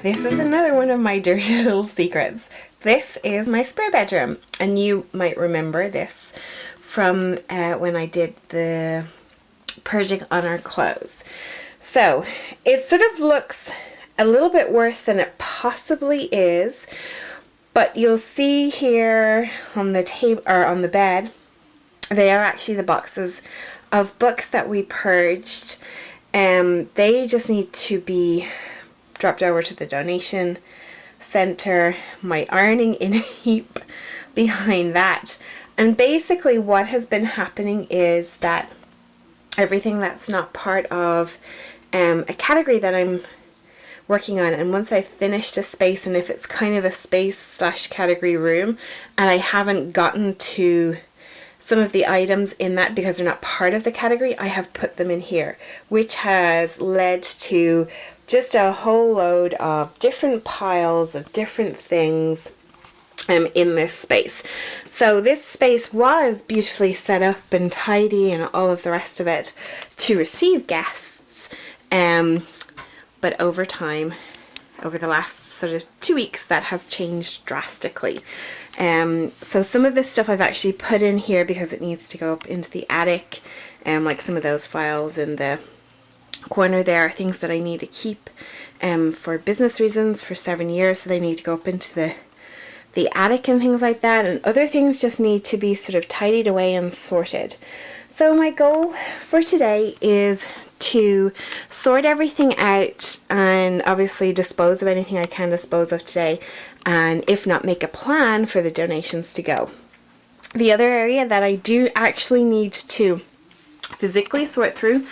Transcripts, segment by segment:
this is another one of my dirty little secrets. This is my spare bedroom, and you might remember this from when I did the purging on our clothes. So it sort of looks a little bit worse than it possibly is, but you'll see here on the table or on the bed, they are actually the boxes of books that we purged. They just need to be dropped over to the donation center. My ironing in a heap behind that. And basically what has been happening is that everything that's not part of a category that I'm working on, and once I've finished a space, and if it's kind of a space slash category room and I haven't gotten to some of the items in that because they're not part of the category, I have put them in here, which has led to just a whole load of different piles of different things in this space. So this space was beautifully set up and tidy and all of the rest of it to receive guests, but over time, over the last sort of 2 weeks, that has changed drastically. So some of this stuff I've actually put in here because it needs to go up into the attic, like some of those files in the corner there are things that I need to keep for business reasons for 7 years, so they need to go up into the attic and things like that, and other things just need to be sort of tidied away and sorted. So my goal for today is to sort everything out and obviously dispose of anything I can dispose of today, and if not, make a plan for the donations to go. The other area that I do actually need to physically sort through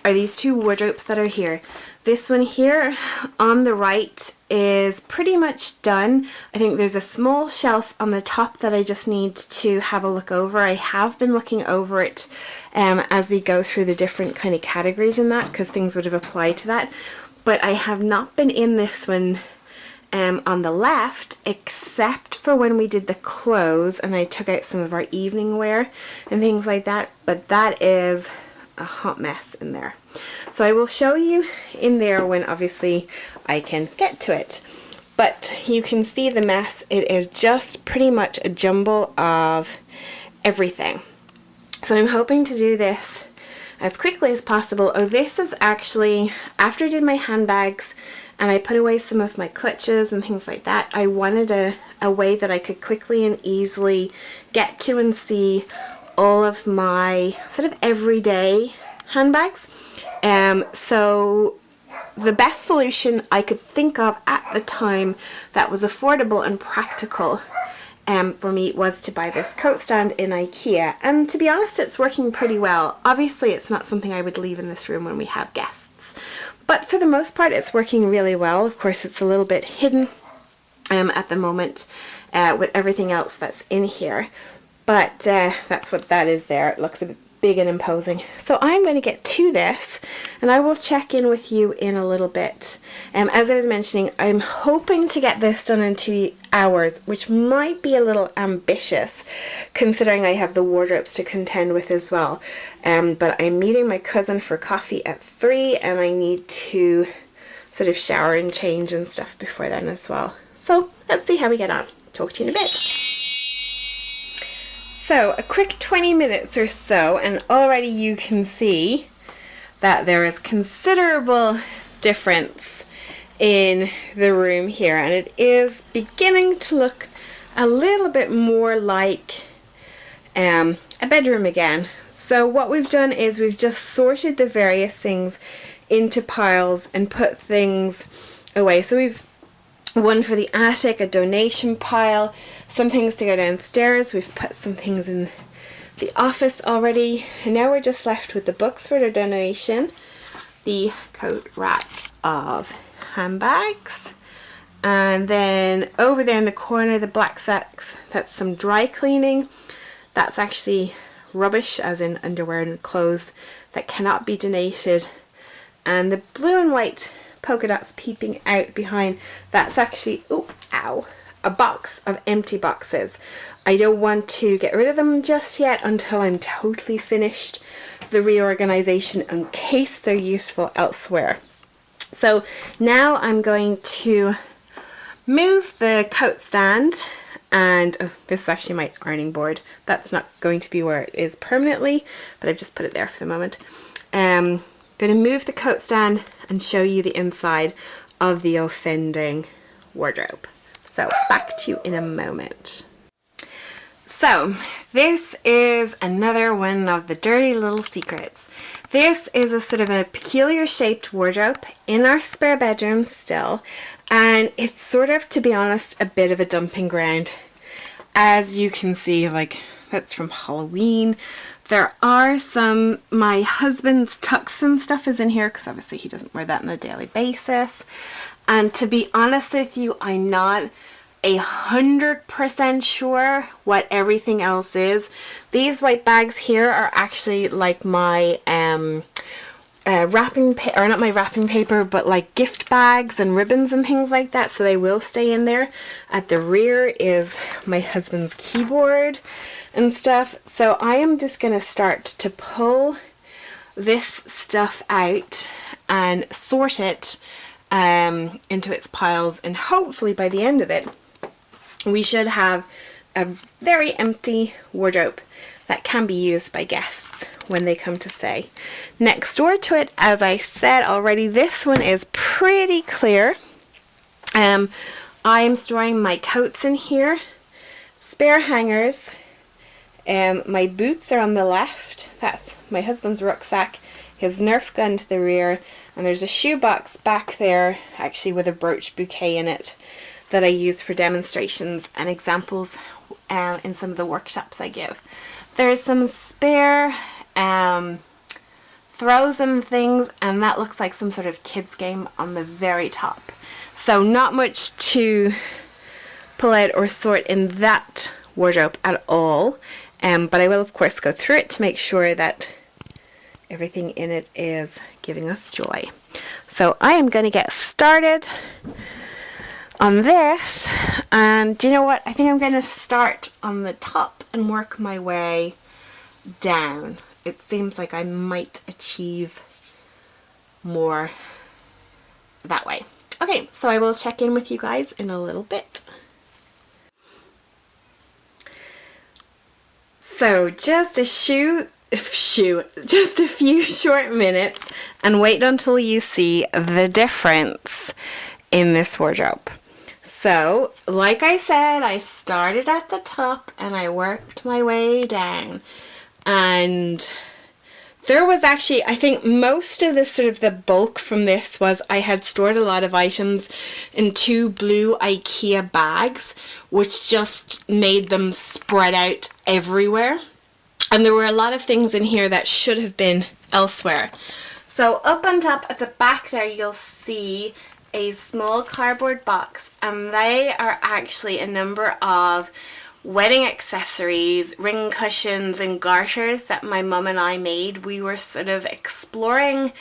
are these two wardrobes that are here. This one here on the right is pretty much done. I think there's a small shelf on the top that I just need to have a look over. I have been looking over it as we go through the different kind of categories in that, because things would have applied to that. But I have not been in this one on the left, except for when we did the clothes and I took out some of our evening wear and things like that. But that is a hot mess in there. So I will show you in there when obviously I can get to it. But you can see the mess. It is just pretty much a jumble of everything. So I'm hoping to do this as quickly as possible. Oh, this is actually after I did my handbags and I put away some of my clutches and things like that. I wanted a way that I could quickly and easily get to and see all of my sort of everyday handbags. So the best solution I could think of at the time that was affordable and practical for me was to buy this coat stand in IKEA, and to be honest, it's working pretty well. Obviously it's not something I would leave in this room when we have guests, but for the most part it's working really well. Of course it's a little bit hidden at the moment with everything else that's in here, but that's what that is there. It looks a bit big and imposing. So I'm going to get to this and I will check in with you in a little bit. As I was mentioning, I'm hoping to get this done in 2 hours, which might be a little ambitious considering I have the wardrobes to contend with as well. But I'm meeting my cousin for coffee at 3 and I need to sort of shower and change and stuff before then as well. So let's see how we get on. Talk to you in a bit. So a quick 20 minutes or so, and already you can see that there is considerable difference in the room here, and it is beginning to look a little bit more like a bedroom again. So what we've done is we've just sorted the various things into piles and put things away. So we've one for the attic, a donation pile, some things to go downstairs. We've put some things in the office already, and now we're just left with the books for the donation, the coat rack of handbags, and then over there in the corner the black sacks, that's some dry cleaning. That's actually rubbish, as in underwear and clothes that cannot be donated, and the blue and white polka dots peeping out behind, that's actually a box of empty boxes. I don't want to get rid of them just yet until I'm totally finished the reorganization in case they're useful elsewhere. So now I'm going to move the coat stand, and this is actually my ironing board. That's not going to be where it is permanently, but I've just put it there for the moment. Going to move the coat stand and show you the inside of the offending wardrobe. So back to you in a moment. So this is another one of the dirty little secrets. This is a sort of a peculiar shaped wardrobe in our spare bedroom still, and it's sort of, to be honest, a bit of a dumping ground. As you can see, like, that's from Halloween. There are some, my husband's tux and stuff is in here because obviously he doesn't wear that on a daily basis. And to be honest with you, I'm not 100% sure what everything else is. These white bags here are actually like my wrapping paper, or not my wrapping paper, but like gift bags and ribbons and things like that, so they will stay in there. At the rear is my husband's keyboard and stuff. So I am just going to start to pull this stuff out and sort it into its piles, and hopefully by the end of it we should have a very empty wardrobe that can be used by guests when they come to stay. Next door to it, as I said already, this one is pretty clear. I am storing my coats in here, spare hangers, my boots are on the left. That's my husband's rucksack, his Nerf gun to the rear, and there's a shoebox back there actually with a brooch bouquet in it that I use for demonstrations and examples in some of the workshops I give. There's some spare throws and things, and that looks like some sort of kids game on the very top. So not much to pull out or sort in that wardrobe at all, but I will of course go through it to make sure that everything in it is giving us joy. So I am going to get started on this, and do you know what? I think I'm going to start on the top and work my way down. It seems like I might achieve more that way. Okay, so I will check in with you guys in a little bit. So just a few short minutes, and wait until you see the difference in this wardrobe. So, like I said, I started at the top and I worked my way down. And there was actually, I think most of the sort of the bulk from this was I had stored a lot of items in 2 blue IKEA bags, which just made them spread out everywhere. And there were a lot of things in here that should have been elsewhere. So up on top at the back there, you'll see a small cardboard box, and they are actually a number of wedding accessories, ring cushions and garters that my mum and I made. We were sort of exploring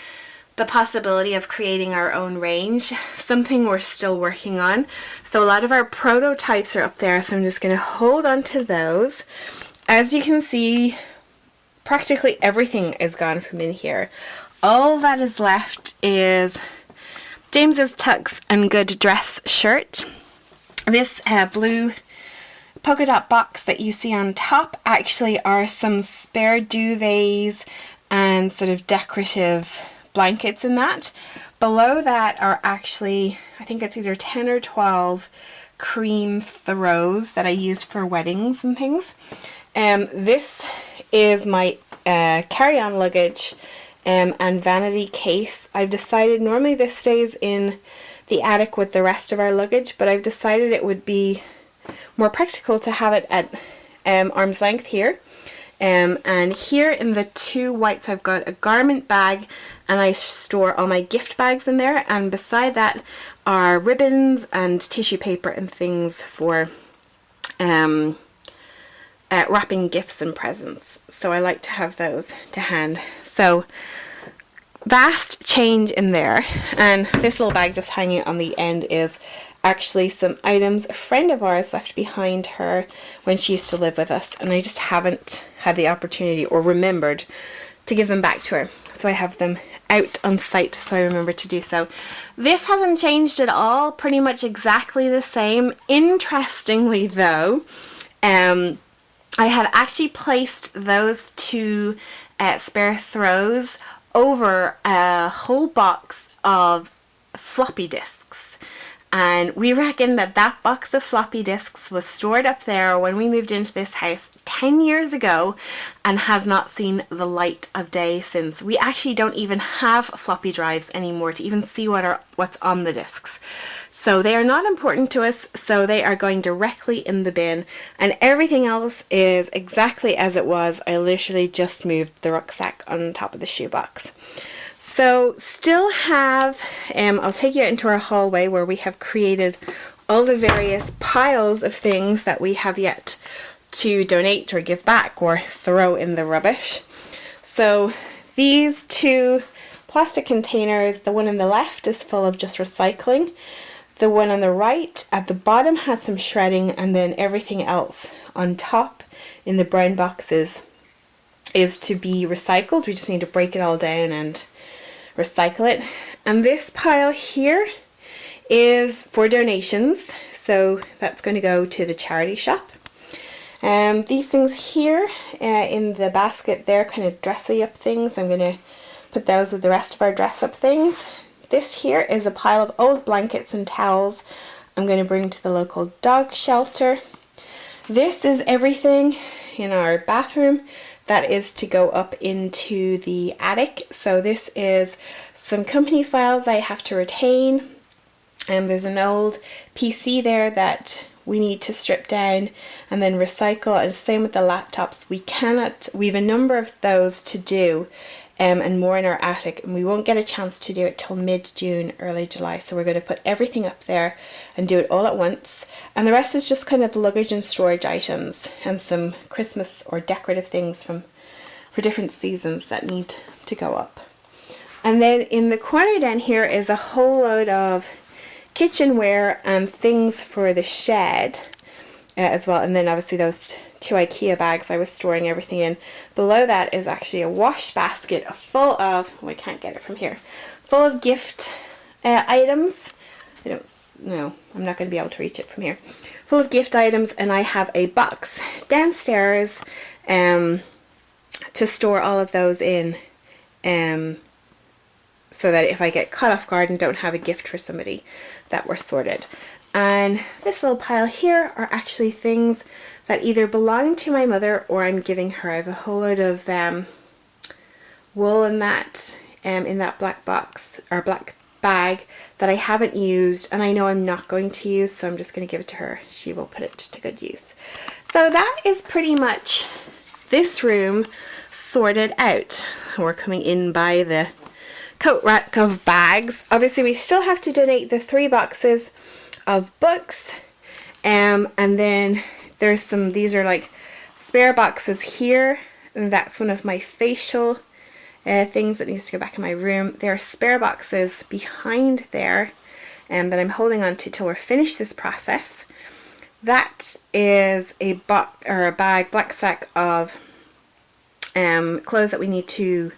the possibility of creating our own range, something we're still working on. So a lot of our prototypes are up there, so I'm just going to hold on to those. As you can see, practically everything is gone from in here. All that is left is James's tux and good dress shirt. This blue polka dot box that you see on top actually are some spare duvets and sort of decorative blankets in that. Below that are actually, I think it's either 10 or 12 cream throws that I use for weddings and things. This is my carry-on luggage and vanity case. I've decided normally this stays in the attic with the rest of our luggage, but I've decided it would be more practical to have it at arm's length here. And here in the 2 whites I've got a garment bag, and I store all my gift bags in there, and beside that are ribbons and tissue paper and things for wrapping gifts and presents. So I like to have those to hand. So vast change in there, and this little bag just hanging on the end is actually some items a friend of ours left behind her when she used to live with us, and I just haven't had the opportunity or remembered to give them back to her. So I have them out on site, so I remember to do so. This hasn't changed at all, pretty much exactly the same. Interestingly though, I had actually placed those two spare throws over a whole box of floppy disks. And we reckon that that box of floppy disks was stored up there when we moved into this house 10 years ago and has not seen the light of day since. We actually don't even have floppy drives anymore to even see what's on the disks. So they are not important to us, so they are going directly in the bin, and everything else is exactly as it was. I literally just moved the rucksack on top of the shoebox. So still have, I'll take you into our hallway where we have created all the various piles of things that we have yet to donate or give back or throw in the rubbish. So these two plastic containers, the one on the left is full of just recycling. The one on the right at the bottom has some shredding, and then everything else on top in the brown boxes is to be recycled. We just need to break it all down and recycle it. And this pile here is for donations, so that's going to go to the charity shop. These things here in the basket, they're kind of dressy up things. I'm going to put those with the rest of our dress up things. This here is a pile of old blankets and towels I'm going to bring to the local dog shelter. This is everything in our bathroom that is to go up into the attic. So this is some company files I have to retain. And there's an old PC there that we need to strip down and then recycle. And same with the laptops. We have a number of those to do. And more in our attic, and we won't get a chance to do it till mid-June, early July. So we're going to put everything up there and do it all at once. And the rest is just kind of luggage and storage items and some Christmas or decorative things for different seasons that need to go up. And then in the corner down here is a whole load of kitchenware and things for the shed as well. And then obviously those two IKEA bags I was storing everything in. Below that is actually a wash basket full of, oh, I can't get it from here, full of gift items. I'm not going to be able to reach it from here. Full of gift items, and I have a box downstairs to store all of those in, so that if I get caught off guard and don't have a gift for somebody, that we're sorted. And this little pile here are actually things that either belong to my mother or I'm giving her. I have a whole load of wool in that black box or black bag that I haven't used, and I know I'm not going to use, so I'm just going to give it to her. She will put it to good use. So that is pretty much this room sorted out. We're coming in by the coat rack of bags. Obviously we still have to donate the 3 boxes of books, and then there's these are like spare boxes here, and that's one of my facial things that needs to go back in my room. There are spare boxes behind there that I'm holding on to till we're finished this process. That is a bag, black sack of clothes that we need to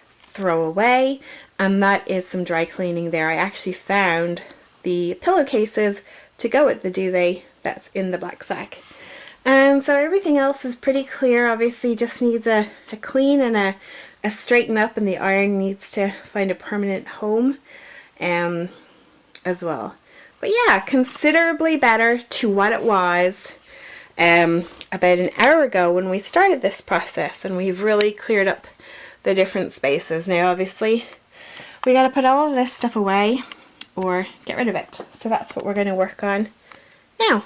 throw away, and that is some dry cleaning there. I actually found the pillowcases to go with the duvet that's in the black sack. And so everything else is pretty clear. Obviously just needs a clean and a straighten up, and the iron needs to find a permanent home as well. But yeah, considerably better to what it was about an hour ago when we started this process, and we've really cleared up the different spaces. Now obviously we got to put all of this stuff away or get rid of it. So that's what we're going to work on now.